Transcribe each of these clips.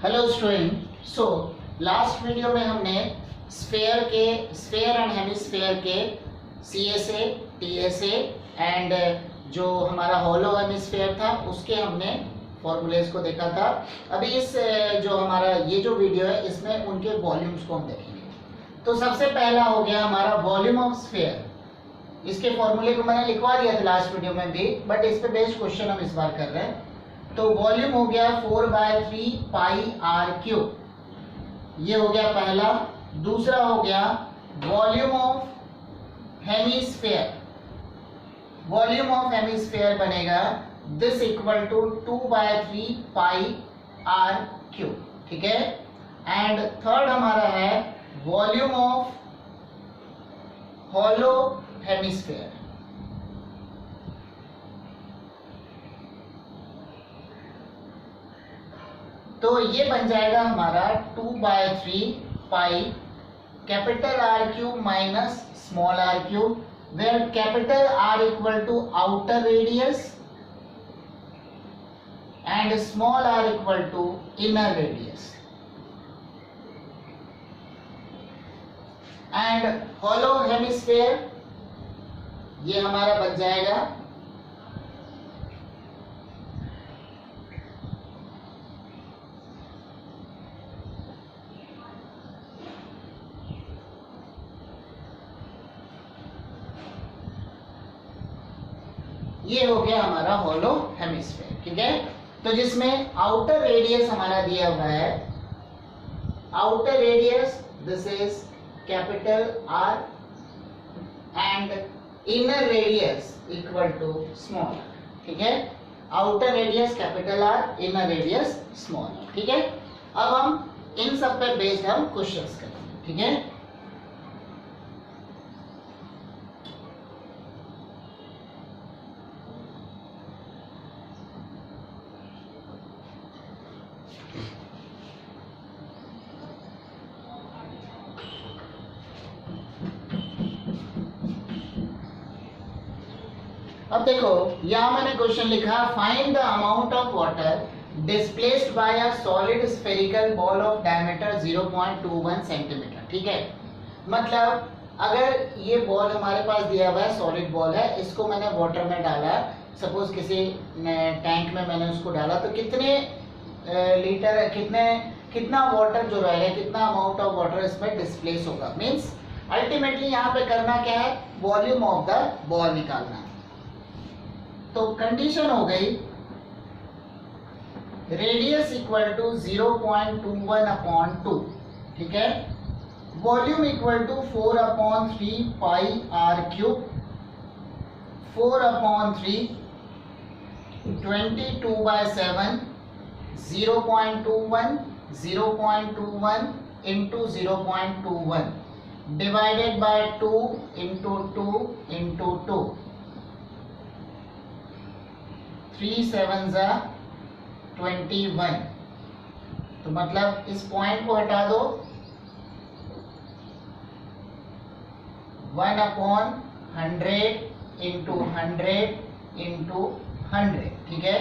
Hello student. So last video में हमने sphere and hemisphere के CSA, TSA एंड जो हमारा होलो हेमिस्फेयर था उसके हमने फॉर्मूलेज को देखा था। अभी इस जो हमारा ये जो वीडियो है इसमें उनके वॉल्यूम्स को हम देखेंगे। तो सबसे पहला हो गया हमारा वॉल्यूम ऑफ स्फेयर। इसके फॉर्मूले को मैंने लिखवा दिया था लास्ट वीडियो में भी, बट इस पे बेस्ड क्वेश्चन हम इस बार कर रहे हैं। तो वॉल्यूम हो गया 4/3 पाई आर क्यूब, ये हो गया पहला। दूसरा हो गया volume of hemisphere. Volume of hemisphere बनेगा this equal to 2/3 pi r cube, ठीक है। एंड थर्ड हमारा है वॉल्यूम ऑफ हॉलो हेमिस्फेयर। तो ये बन जाएगा हमारा 2/3 pi capital r cube minus small r cube, where capital r equal to outer radius and small r equal to inner radius. And hollow hemisphere ये हमारा बन जाएगा ये हो गया हमारा हॉलो हेमिस्फेयर, ठीक है। तो जिसमें आउटर रेडियस हमारा दिया हुआ है, outer radius this is capital r and inner radius equal to small, ठीक है। Outer radius capital r, inner radius small, ठीक है। अब हम इन सब पे बेस्ड हम क्वेश्चंस करेंगे, ठीक है। अब देखो यहां मैंने क्वेश्चन लिखा, find the amount of water displaced by a solid spherical ball of diameter 0.21 centimetre, ठीक है। मतलब अगर ये बॉल हमारे पास दिया हुआ है, सॉलिड बॉल है, इसको मैंने वाटर में डाला, सपोज किसी टैंक में मैंने उसको डाला, तो कितने लीटर कितना वाटर जो रहेगा, कितना अमाउंट ऑफ वाटर इसमें डिस्प्लेस होगा। मींस अल्टीमेटली यहाँ पे करना क्या है, वॉल्यूम ऑफ द बॉल निकालना है। तो कंडीशन हो गई रेडियस इक्वल टू 0.21/2, ठीक है। Volume equal to 4/3 pi r cube, 4/3 22/7 0.21 into 0.21 divided by 2 into 2 3 7 21। तो मतलब इस पॉइंट को हटा दो, 1/100 into 100 into 100, ठीक है।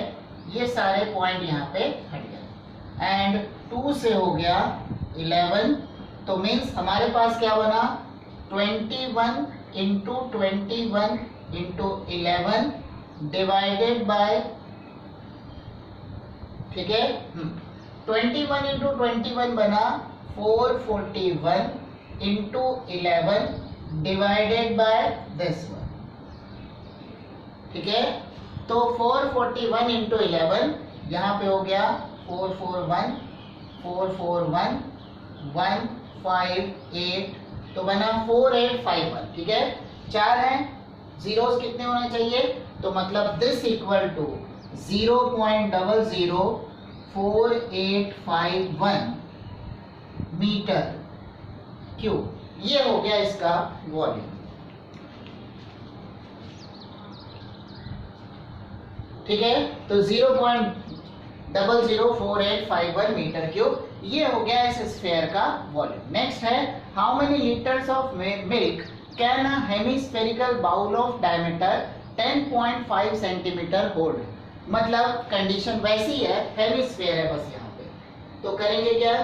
ये सारे पॉइंट यहाँ पे हट गए। एंड 2 से हो गया 11, तो मीन्स हमारे पास क्या बना, 21 into 21 into 11 डिवाइडेड बाय, ठीक है। 21 into 21 बना 441 into 11 divided by this one, ठीक है। तो 441 into 11 यहाँ पे हो गया 441 158, तो बना 4851, ठीक है। 4 हैं, जीरोस कितने होने चाहिए, तो मतलब this equal to 0.004851 metre cube, ये हो गया इसका वॉल्यूम, ठीक है। तो 0.004851 मीटर क्यूब, ये हो गया इस स्फीयर का वॉल्यूम। नेक्स्ट है, how many litres of milk can a hemispherical bowl of diameter 10.5 centimetre hold. मतलब कंडीशन वैसी है, हेमिस्फीयर है बस यहाँ पे, तो करेंगे क्या,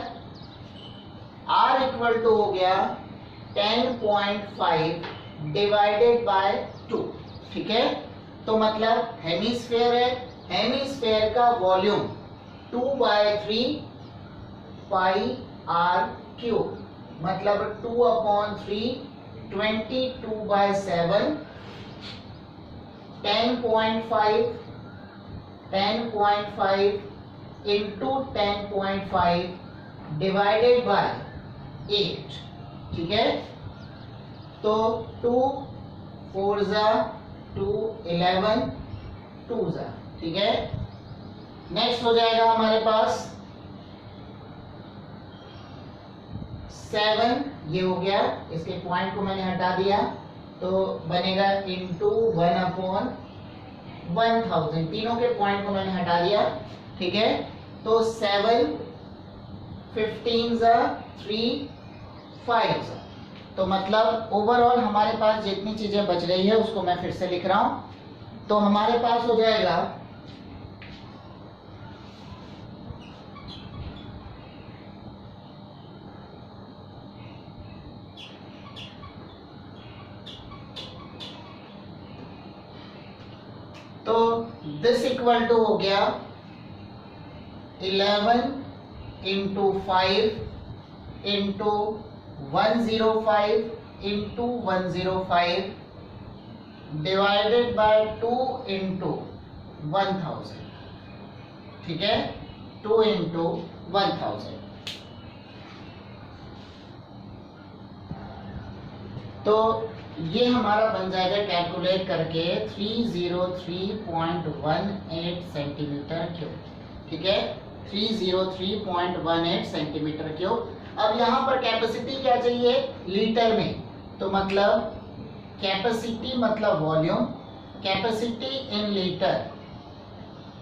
r इक्वल टू हो गया 10.5 डिवाइडेड बाय 2, ठीक है। तो मतलब हेमिस्फेयर है, हेमिस्फेयर का वॉल्यूम 2/3 पाई r क्यूब, मतलब 2/3 22/7 10.5 इंटू 10.5 डिवाइडेड बाय 8, ठीक है। तो 2 4 2 11 2 ठीक है। नेक्स्ट हो जाएगा हमारे पास 7, ये हो गया, इसके पॉइंट को मैंने हटा दिया तो बनेगा इंटू 1/1000, तीनों के पॉइंट को मैंने हटा दिया, ठीक है। तो 7 15 3 5, तो मतलब ओवरऑल हमारे पास जितनी चीजें बच रही है उसको मैं फिर से लिख रहा हूं। तो हमारे पास हो जाएगा तो दिस इक्वल टू हो गया 11 into 5 into 105 into 105 divided by 2 into 1000, ठीक है, 2 इंटू 1000। तो ये हमारा बन जाएगा कैलकुलेट करके 303.18 सेंटीमीटर क्यूब, ठीक है, 303.18 सेंटीमीटर क्यूब। अब यहाँ पर कैपेसिटी क्या चाहिए लीटर में, तो मतलब कैपेसिटी मतलब वॉल्यूम, कैपेसिटी इन लीटर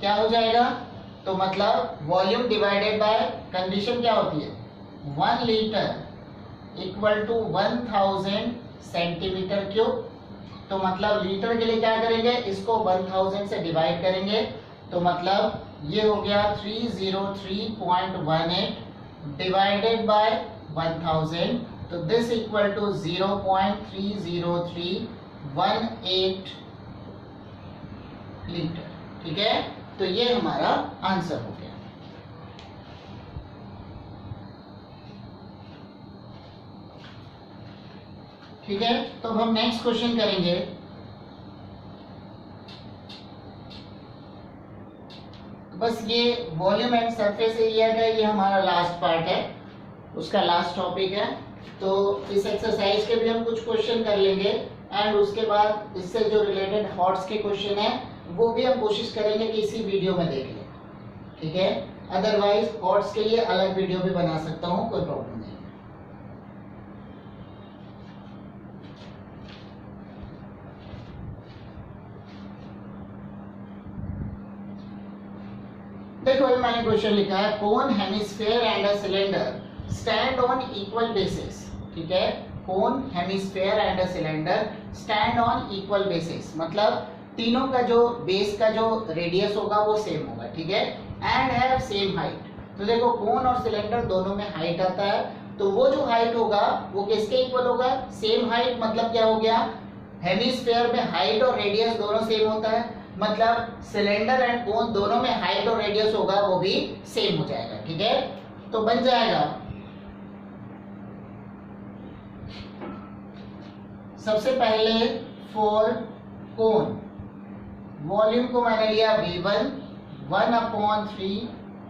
क्या हो जाएगा, तो मतलब वॉल्यूम डिवाइडेड बाय कंडीशन क्या होती है 1 litre equal to 1000 centimetre cube. तो मतलब लीटर के लिए क्या करेंगे, इसको 1000 से डिवाइड करेंगे, तो मतलब ये हो गया 303.18 डिवाइडेड बाय 1000, तो दिस इक्वल टू 0.30318 लीटर, ठीक है। तो ये हमारा आंसर हो गया। ठीक है, तो हम नेक्स्ट क्वेश्चन करेंगे। बस ये वॉल्यूम एंड सरफेस एरिया का ये हमारा लास्ट पार्ट है, उसका लास्ट टॉपिक है। तो इस एक्सरसाइज के भी हम कुछ क्वेश्चन कर लेंगे एंड उसके बाद इससे जो रिलेटेड हॉट्स के क्वेश्चन है वो भी हम कोशिश करेंगे कि इसी वीडियो में देख लें, ठीक है। अदरवाइज हॉट्स के लिए अलग वीडियो भी बना सकता हूँ, कोई प्रॉब्लम नहीं। देखो ये मैंने क्वेश्चन लिखा है, cone hemisphere and a cylinder stand on equal bases, ठीक है। Cone hemisphere and a cylinder stand on equal bases, मतलब तीनों का जो बेस का जो रेडियस होगा वो सेम होगा, ठीक है, एंड हैव सेम हाइट। तो देखो कोन और सिलेंडर दोनों में हाइट आता है, तो वो जो हाइट होगा वो किसके इक्वल होगा, सेम हाइट। मतलब क्या हो गया, हेमिस्फेयर में हाइट और रेडियस दोनों सेम होता है, मतलब सिलेंडर एंड कोन दोनों में हाइट और रेडियस होगा वो भी सेम हो जाएगा, ठीक है। तो बन जाएगा सबसे पहले फॉर कोन वॉल्यूम को मैंने लिया V1 1/3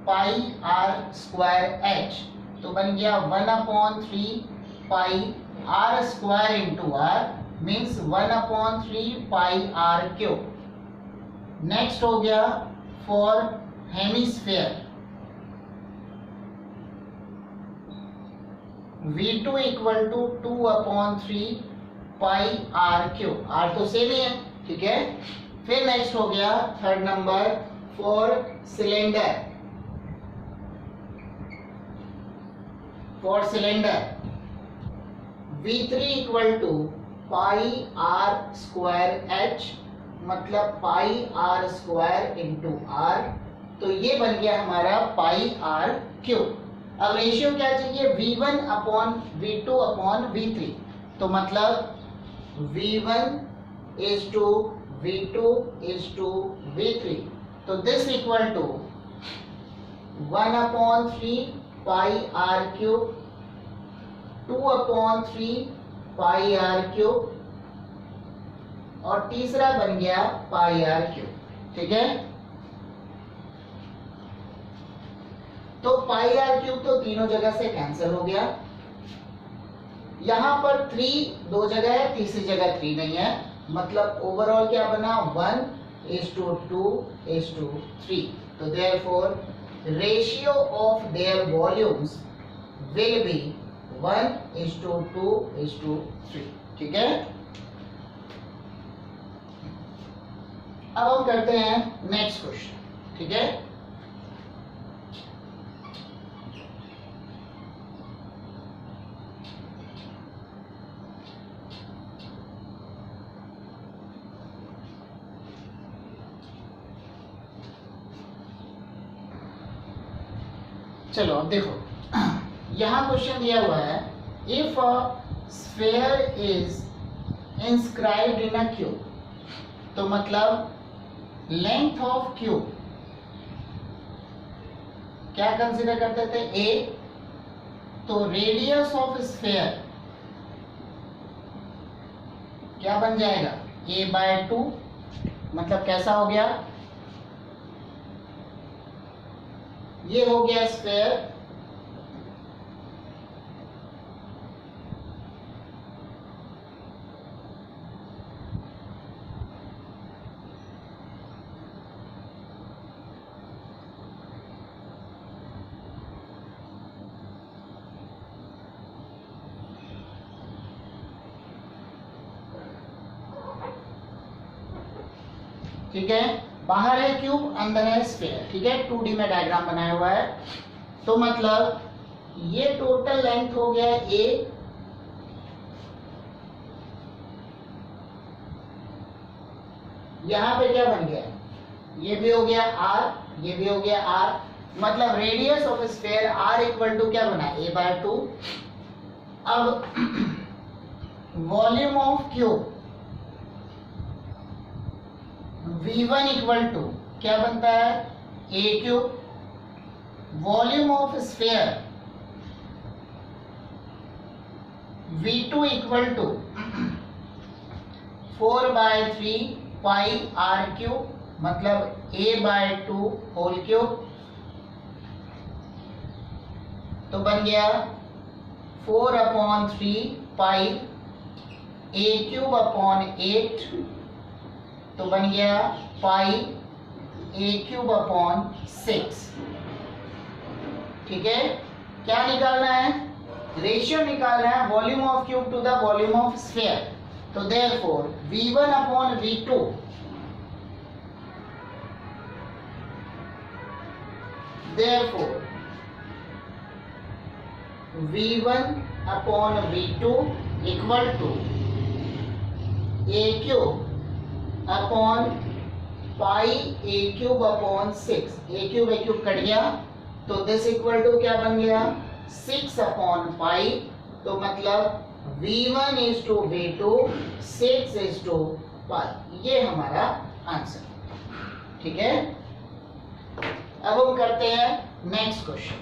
pi r square h, तो बन गया 1/3 pi r square into r means 1/3 pi r cube. Next हो गया for hemisphere V2 equal to 2/3 pi r cube, r तो सेम ही है, ठीक है। फिर नेक्स्ट हो गया third number for cylinder, for cylinder V3 equal to pi r square h, मतलब pi r square into r तो ये बन गया हमारा पाई आर क्यूब। अब रेशियो क्या चाहिए, V1 upon V2 upon V3, तो मतलब V1 is to V2 is to V3, तो this equal to 1 upon 3 pi r cube, 2 upon 3 pi r cube, और तीसरा बन गया पाई आर क्यूब। ठीक है, तो पाई आर क्यूब तो तीनों जगह से कैंसिल हो गया। यहां पर 3 दो जगह है, तीसरी जगह 3 नहीं है, मतलब ओवरऑल क्या बना 1:2:3। तो therefore ratio of their volumes will be 1:2:3। ठीक है, अब हम करते हैं नेक्स्ट क्वेश्चन। ठीक है, चलो अब देखो, यहां क्वेश्चन दिया हुआ है, if a sphere is inscribed in a cube, तो मतलब लेंथ ऑफ क्यूब क्या कंसीडर करते थे, ए, तो रेडियस ऑफ स्फीयर क्या बन जाएगा, a/2, मतलब कैसा हो गया, ये हो गया स्फीयर, ठीक है, बाहर है क्यूब, अंदर है स्फीयर। ठीक है, 2D में डायग्राम बनाया हुआ है, तो मतलब ये टोटल लेंथ हो गया a, यहां पे क्या बन गया, ये भी हो गया r, ये भी हो गया r, मतलब radius of sphere r equal to क्या बना, a/2। अब volume of cube V1 equal to क्या बनता है, a cube, volume of sphere V2 equal to 4/3 pi r cube, मतलब a/2 होल क्यूब, तो बन गया 4/3 पाई a क्यूब अपॉन 8, तो बन गया पाई a क्यूब अपॉन 6। ठीक है, क्या निकालना है, रेशियो निकालना है volume of cube to the volume of sphere, तो therefore V1 upon V2 therefore V1 upon V2 equal to a cube upon pi a cube upon 6, a cube कट गया, तो दिस इक्वल टू क्या बन गया 6 upon pi, तो मतलब V1 is to V2, 6 is to pi, ये हमारा आंसर। ठीक है, अब हम करते हैं नेक्स्ट क्वेश्चन।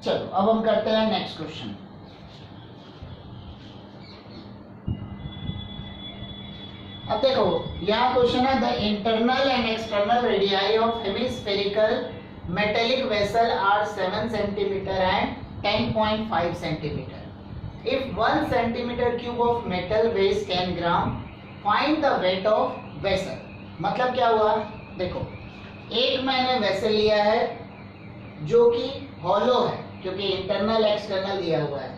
चलो अब हम करते हैं नेक्स्ट क्वेश्चन। अब देखो यहाँ क्वेश्चन है, the internal and external radii of hemispherical metallic vessel are 7 centimetre and 10.5 centimetre. If 1 centimetre cube of metal weighs 10 gram, find the weight of vessel. मतलब क्या हुआ, देखो एक मैंने वेसल लिया है जो कि हॉलो है, क्योंकि इंटरनल एक्सटर्नल दिया हुआ है,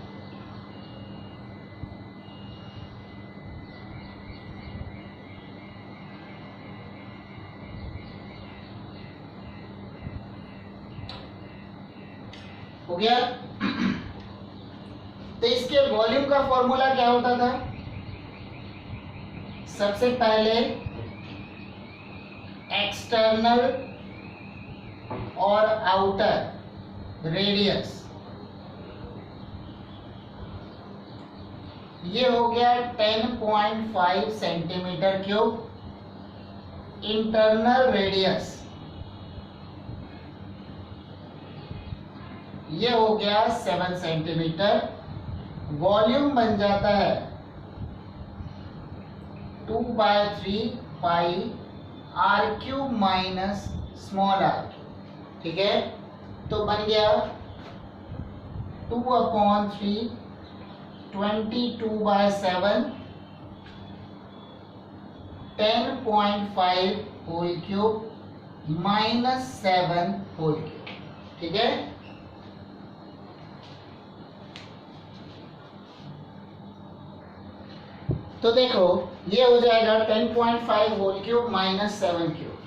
हो गया। तो इसके वॉल्यूम का फॉर्मूला क्या होता था? सबसे पहले एक्सटर्नल और आउटर रेडियस, ये हो गया 10.5 सेंटीमीटर क्यूब। इंटरनल रेडियस ये हो गया 7 सेंटीमीटर। वॉल्यूम बन जाता है 2/3 pi r cube minus small r cube. ठीक है, तो बन गया 2/3 22/7 10.5 whole cube minus 7 whole cube. ठीक है, तो देखो ये हो जाएगा 10.5 होल क्यूब माइनस 7 क्यूब।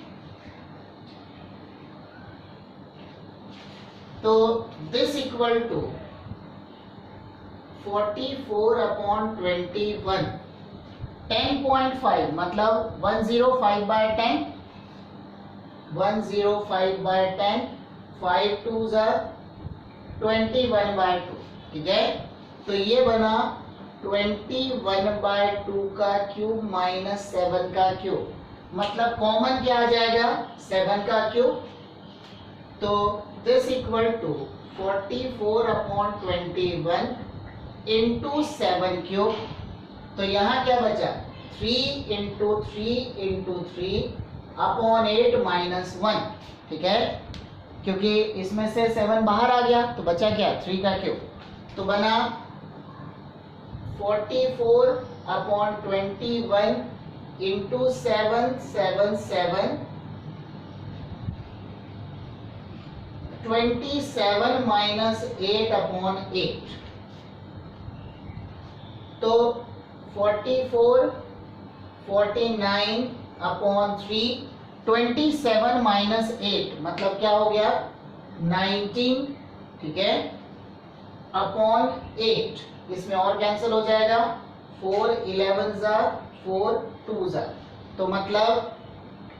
तो दिस इक्वल टू 44/21। 10.5 मतलब 105/10, 105/10, 5 2s 21/2। ठीक है, तो ये बना 21/2 का क्यूब माइनस 7 का क्यूब, मतलब कॉमन क्या आ जाएगा? 7 का क्यूब। तो this equal to 44/21 into 7 cube. तो यहाँ क्या बचा? 3 इंटू 3 इंटू 3/8 माइनस 1। ठीक है, क्योंकि इसमें से 7 बाहर आ गया तो बचा क्या? 3 का क्यूब। तो बना 44/21 इंटू 7 27 माइनस 8/8। तो 44 49/3 27 माइनस 8 मतलब क्या हो गया? 19। ठीक है, /8। इसमें और कैंसिल हो जाएगा, 4 11s 4 2s, तो मतलब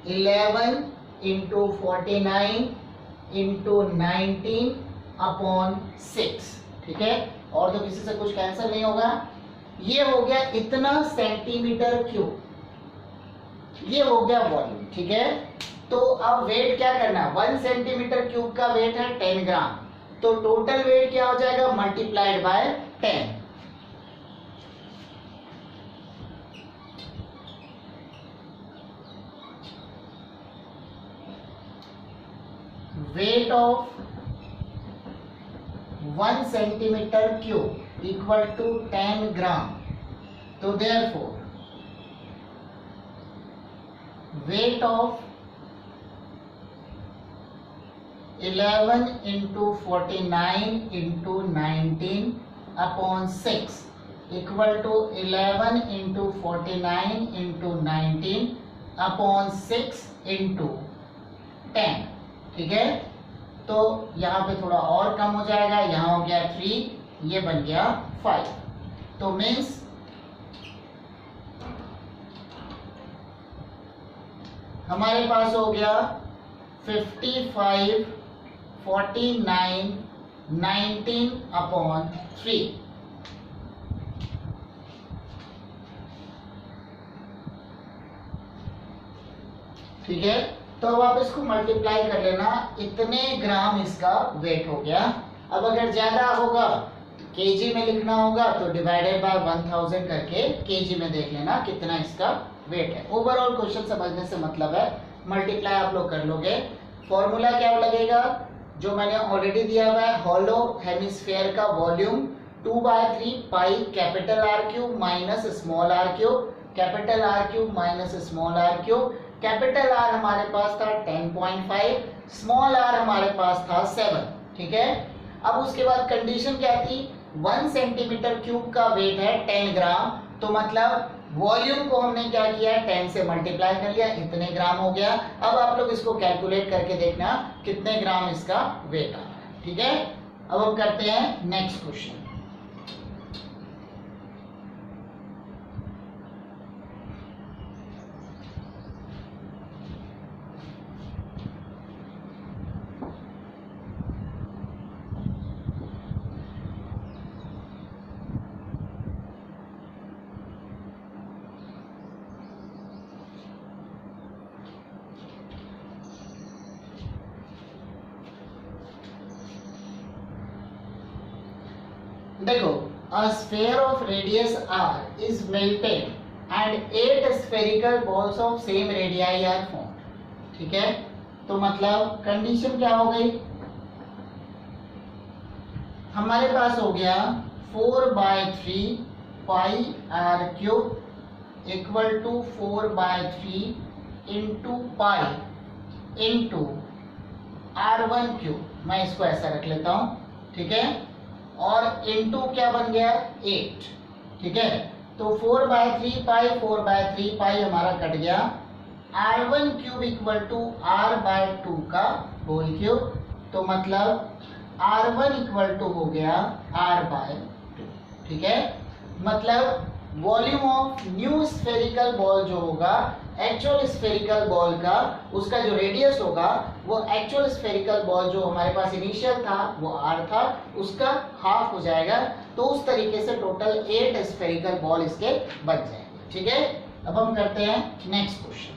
11 इंटू 49 इंटू 19/6। ठीक है, और तो किसी से कुछ कैंसिल नहीं होगा। ये हो गया इतना सेंटीमीटर क्यूब, ये हो गया वॉल्यूम। ठीक है, तो अब वेट क्या करना? 1 सेंटीमीटर क्यूब का वेट है 10 ग्राम, तो टोटल वेट क्या हो जाएगा? Multiplied by 10। Weight of 1 centimetre cube equal to 10 gram. तो therefore weight of 11 into 49 into 19/6 equal to 11 into 49 into 19/6 into 10। ठीक है, तो यहाँ पे थोड़ा और कम हो जाएगा, यहाँ हो गया 3, ये बन गया 5। तो मीन्स हमारे पास हो गया 55 49 19/3। ठीक है, तो अब आप इसको मल्टीप्लाई कर लेना, इतने ग्राम इसका वेट हो गया। अब अगर ज्यादा होगा तो केजी में लिखना होगा, तो डिवाइडेड बाय 1000 करके केजी में देख लेना कितना इसका वेट है। ओवरऑल क्वेश्चन समझने से मतलब है, मल्टीप्लाई आप लोग कर लोगे। फॉर्मूला क्या लगेगा? जो मैंने ऑलरेडी दिया हुआ है, हॉलो हेमिस्फेयर का volume 2/3 pi capital r cube minus small r cube, capital r cube minus small r cube. Capital r हमारे पास था 10.5, स्मॉल आर हमारे पास था 7। ठीक है, अब उसके बाद कंडीशन क्या थी? 1 सेंटीमीटर क्यूब का वेट है 10 ग्राम, तो मतलब वॉल्यूम को हमने क्या किया? 10 से मल्टीप्लाई कर लिया, इतने ग्राम हो गया। अब आप लोग इसको कैलकुलेट करके देखना कितने ग्राम इसका वेट आ रहा है। ठीक है, अब हम करते हैं नेक्स्ट क्वेश्चन। देखो, a sphere of radius r is melted and 8 spherical balls of same radii are formed। ठीक है, तो मतलब कंडीशन क्या हो गई, हमारे पास हो गया 4/3 pi r cube equal to 4/3 into pi into r1 cube, मैं इसको ऐसा रख लेता हूं। ठीक है, और इनटू क्या बन गया 8। ठीक है, तो 4/3 पाई 4/3 पाई हमारा कट गया, r1 cube equal to r/2 का होल क्यूब, तो मतलब r1 इक्वल टू हो गया r/2। ठीक है, मतलब volume of new spherical ball जो होगा एक्चुअल स्फेरिकल बॉल का, उसका जो रेडियस होगा वो एक्चुअल स्फेरिकल बॉल जो हमारे पास इनिशियल था वो r था, उसका हाफ हो जाएगा। तो उस तरीके से टोटल 8 स्फेरिकल बॉल इसके बच जाएंगे। ठीक है, अब हम करते हैं नेक्स्ट क्वेश्चन।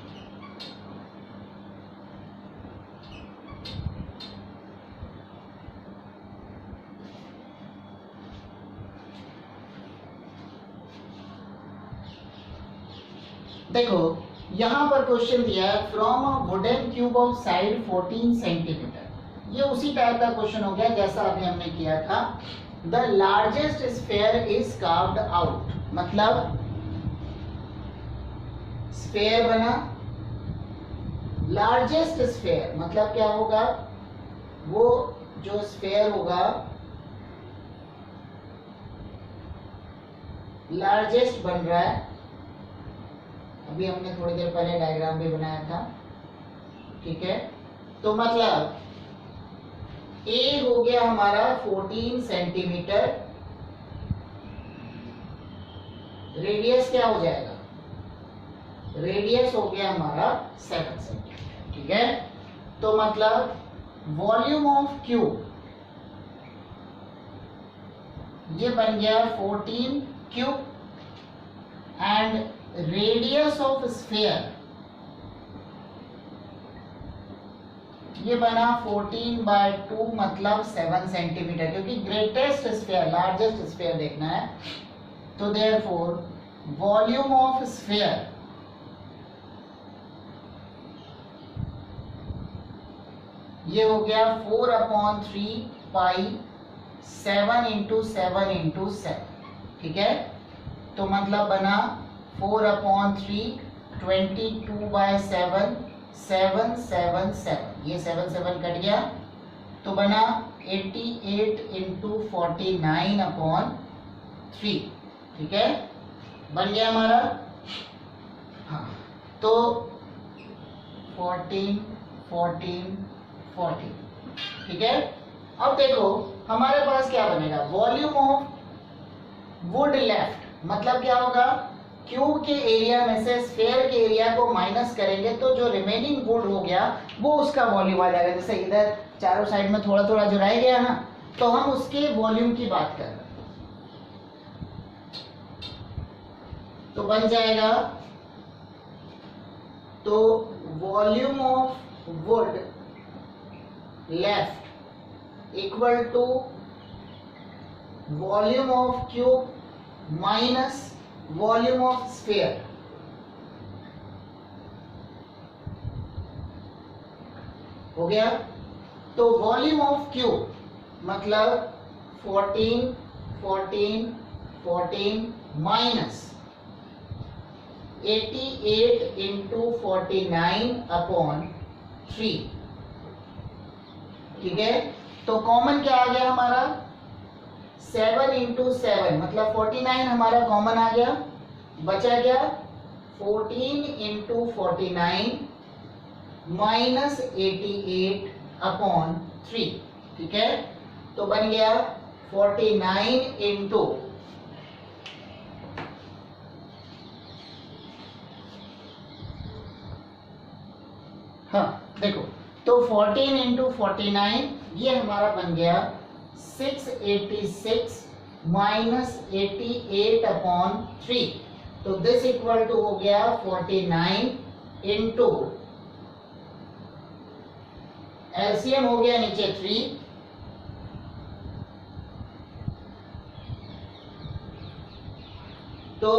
देखो, यहां पर क्वेश्चन दिया है from a wooden cube of side 14 centimetre. ये उसी टाइप का क्वेश्चन हो गया जैसा अभी हमने किया था। The largest sphere is carved out, मतलब स्फेयर बना, लार्जेस्ट स्फेयर मतलब क्या होगा, वो जो स्फेयर होगा लार्जेस्ट बन रहा है। अभी हमने थोड़ी देर पहले डायग्राम भी बनाया था। ठीक है, तो मतलब A हो गया हमारा 14 सेंटीमीटर, रेडियस क्या हो जाएगा, रेडियस हो गया हमारा 7 सेंटीमीटर। ठीक है, तो मतलब वॉल्यूम ऑफ क्यूब ये बन गया 14 cube and radius of sphere ये बना 14/2 मतलब 7 सेंटीमीटर, क्योंकि ग्रेटेस्ट स्फेयर लार्जेस्ट स्फेयर देखना है। तो देयरफॉर वॉल्यूम ऑफ स्फेयर ये हो गया 4/3 पाई 7 इंटू 7 इंटू 7। ठीक है, तो मतलब बना 4/3 22/7 7 7 7, ये 7 7 कट गया, तो बना 88 इंटू 49/3। ठीक है, बन गया हमारा। हाँ, तो 14 14 14। ठीक है, अब देखो हमारे पास क्या बनेगा, वॉल्यूम ऑफ वुड लेफ्ट मतलब क्या होगा, क्यूब के एरिया में से स्फेयर के एरिया को माइनस करेंगे तो जो रिमेनिंग वुड हो गया वो उसका वॉल्यूम आ जाएगा। जैसे इधर चारों साइड में थोड़ा थोड़ा जो रह गया ना, तो हम उसके वॉल्यूम की बात कर रहे हैं। तो बन जाएगा, तो volume of wood left equal to volume of cube minus volume of sphere. हो गया, तो वॉल्यूम ऑफ क्यूब मतलब 14 14 14 माइनस 88 इंटू 49/3। ठीक है, तो कॉमन क्या आ गया हमारा 7 इंटू 7 मतलब 49 हमारा कॉमन आ गया, बचा गया 14 इंटू 49 माइनस 88/3। ठीक है, तो बन गया 49 इंटू देखो, तो 14 इंटू 49 ये हमारा बन गया 686 माइनस 88 अपॉन 3। तो दिस इक्वल टू हो गया 49 इंटू एलसीएम हो गया नीचे 3, तो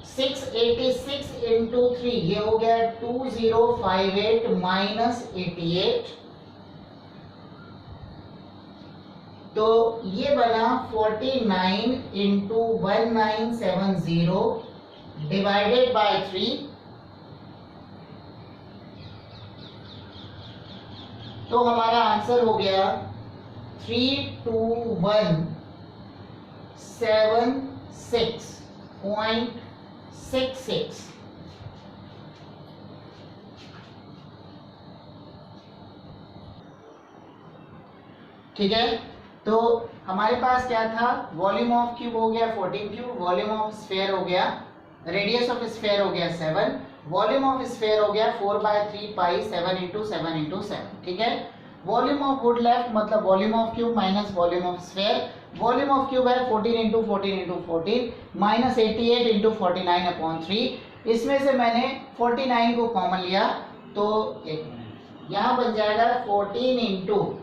686 इंटू 3 ये हो गया 2058 माइनस 88, तो ये बना 49 इंटू 1970 डिवाइडेड बाय 3, तो हमारा आंसर हो गया 32176.66। ठीक है, तो हमारे पास क्या था, वॉल्यूम ऑफ क्यूब हो गया 14 क्यूब, वॉल्यूम ऑफ स्फीयर हो गया, रेडियस ऑफ स्फीयर हो गया 7, वॉल्यूम ऑफ स्फीयर हो गया 4/3 पाई 7 इंटू 7 इंटू 7। ठीक है, वॉल्यूम ऑफ वुड लेफ्ट मतलब volume of cube minus volume of sphere, volume of cube है 14 into 14 into 14 minus 88 into 49 upon 3। इसमें से मैंने 49 को कॉमन लिया, तो एक मिनट, यहां बन जाएगा 14 इंटू,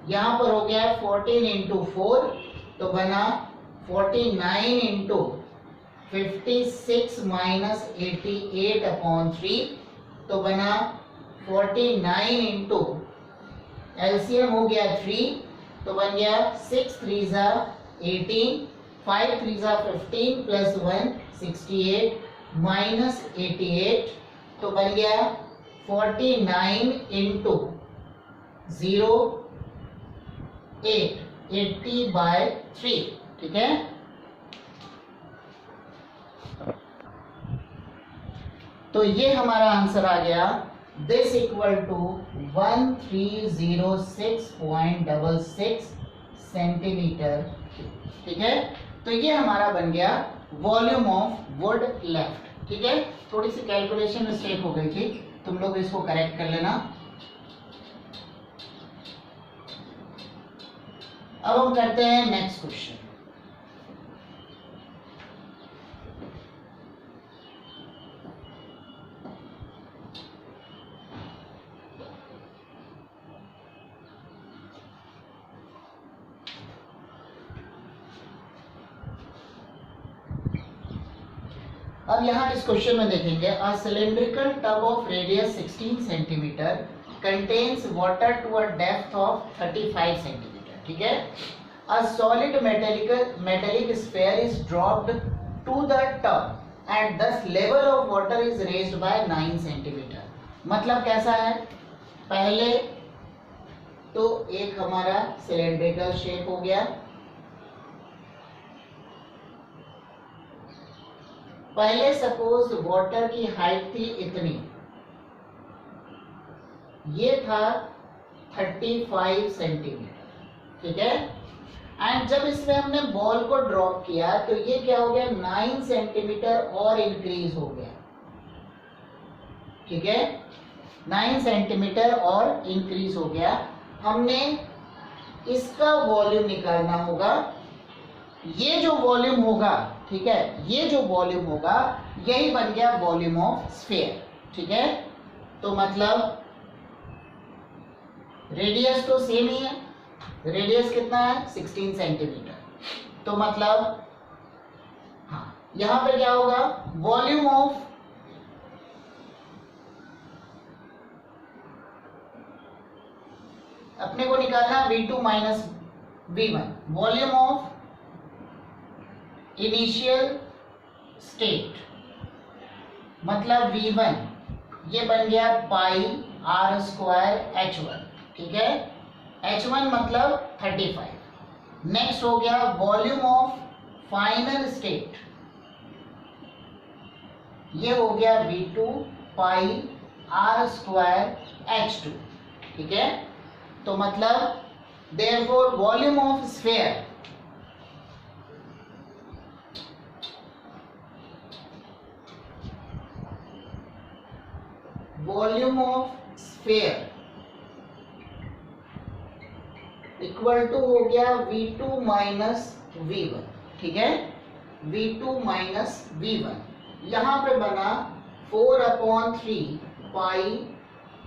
यहां पर हो गया 14 इंटू 4, तो बना 49 इंटू 56 माइनस 88 अपॉन 3, तो बना 49 इंटू एलसीएम हो गया 3, तो बन गया 6 3 ज़ा 18, 5 3 ज़ा 15 प्लस 1 68 माइनस 88, तो बन गया 49 इंटू 0 8 80/3। ठीक है, तो ये हमारा आंसर आ गया, दिस इक्वल टू 1306.66 सेंटीमीटर। ठीक है, तो ये हमारा बन गया वॉल्यूम ऑफ वुड लेफ्ट। ठीक है, थोड़ी सी कैलकुलेशन मिस्टेक हो गई थी, तुम लोग इसको करेक्ट कर लेना। अब हम करते हैं नेक्स्ट क्वेश्चन। अब यहाँ इस क्वेश्चन में देखेंगे, a cylindrical tub of radius 16 centimetre contains water to a depth of 35 centimetre. ठीक है, a solid metallic sphere is dropped to the tub and this level of water is raised by 9 centimetre. मतलब कैसा है, पहले तो एक हमारा cylindrical shape हो गया, पहले सपोज वाटर की हाइट थी इतनी, ये था 35 सेंटीमीटर। ठीक है, एंड जब इसमें हमने बॉल को ड्रॉप किया तो ये क्या हो गया, 9 सेंटीमीटर और इंक्रीज हो गया। ठीक है, 9 सेंटीमीटर और इंक्रीज हो गया। हमने इसका वॉल्यूम निकालना होगा, ये जो वॉल्यूम होगा, ठीक है, ये जो वॉल्यूम होगा यही बन गया वॉल्यूम ऑफ स्फीयर। ठीक है, तो मतलब रेडियस तो सेम ही है, रेडियस कितना है 16 सेंटीमीटर, तो मतलब हाँ, यहां पे क्या होगा, वॉल्यूम ऑफ अपने को निकालना V2 minus V1, volume of initial state मतलब V1, ये बन गया पाई R स्क्वायर H1। ठीक है, H1 मतलब 35। नेक्स्ट हो गया वॉल्यूम ऑफ फाइनल स्टेट, ये हो गया V2 पाई R स्क्वायर H2। ठीक है, तो मतलब therefore volume of sphere equal to हो गया V2 माइनस V1, ठीक है, V2 माइनस V1 यहाँ पे बना 4/3 पाई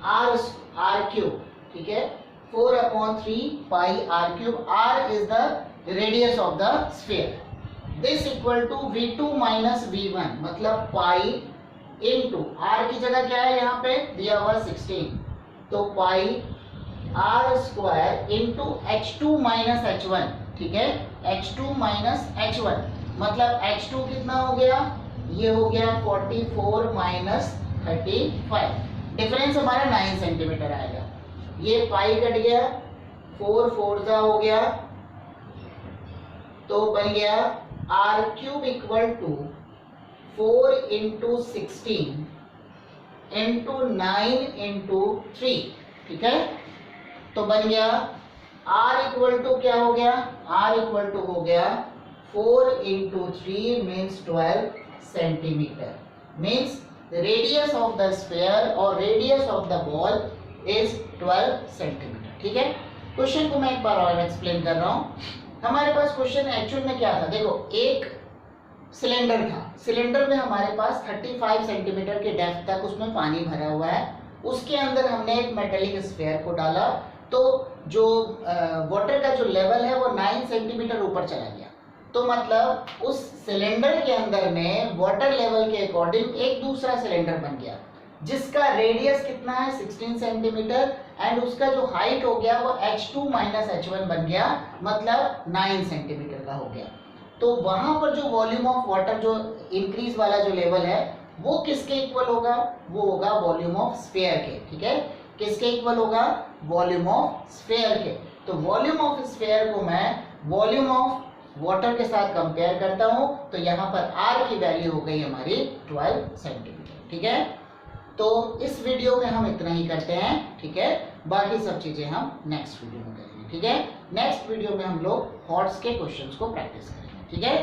r क्यूब, ठीक है, 4/3 pi r cube, r is the radius of the sphere, this equal to V2 minus V1 मतलब पाई इनटू r की जगह क्या है यहाँ पे दिया हुआ 16, तो पाई r square into h2 minus h1, ठीक है, h2 माइनस h1 मतलब h2 कितना हो गया, ये हो गया 44 माइनस 35, डिफरेंस हमारा 9 सेंटीमीटर आएगा, ये पाई कट गया, 4 4 हो गया, तो बन गया r cube equal to 4 into 16 into 9 into 3, ठीक है, तो बन गया r इक्वल टू क्या हो गया, r इक्वल टू हो गया 4 into 3 means 12 centimetre, means radius of the sphere और radius of the ball is 12 centimetre, ठीक है। क्वेश्चन को मैं एक बार और एक्सप्लेन कर रहा हूँ। हमारे पास क्वेश्चन एक्चुअल में क्या था, देखो एक सिलेंडर था, सिलेंडर में हमारे पास 35 सेंटीमीटर के डेप्थ तक उसमें पानी भरा हुआ है, उसके अंदर हमने एक मेटेलिक स्फीयर को डाला, तो जो वाटर का जो लेवल है वो 9 सेंटीमीटर ऊपर चला गया, तो मतलब उस सिलेंडर के अंदर में वाटर लेवल के अकॉर्डिंग एक दूसरा सिलेंडर बन गया जिसका रेडियस कितना है 16 सेंटीमीटर एंड उसका जो हाइट हो गया वो h2 माइनस h1 बन गया, मतलब 9 सेंटीमीटर का हो गया। तो वहां पर जो वॉल्यूम ऑफ वाटर जो इंक्रीज वाला जो लेवल है वो किसके इक्वल होगा, वो होगा वॉल्यूम ऑफ स्फीयर के, ठीक है, किसके इक्वल होगा, वॉल्यूम ऑफ स्फीयर के। तो वॉल्यूम ऑफ स्फीयर को मैं वॉल्यूम ऑफ वाटर के साथ कंपेयर करता हूं, तो यहाँ पर r की वैल्यू हो गई हमारी 12 सेंटीमीटर, ठीक है। तो इस वीडियो में हम इतना ही करते हैं, ठीक है, बाकी सब चीजें हम नेक्स्ट वीडियो में करेंगे, ठीक है। नेक्स्ट वीडियो में हम लोग हॉट्स के क्वेश्चंस को प्रैक्टिस करेंगे, ठीक है।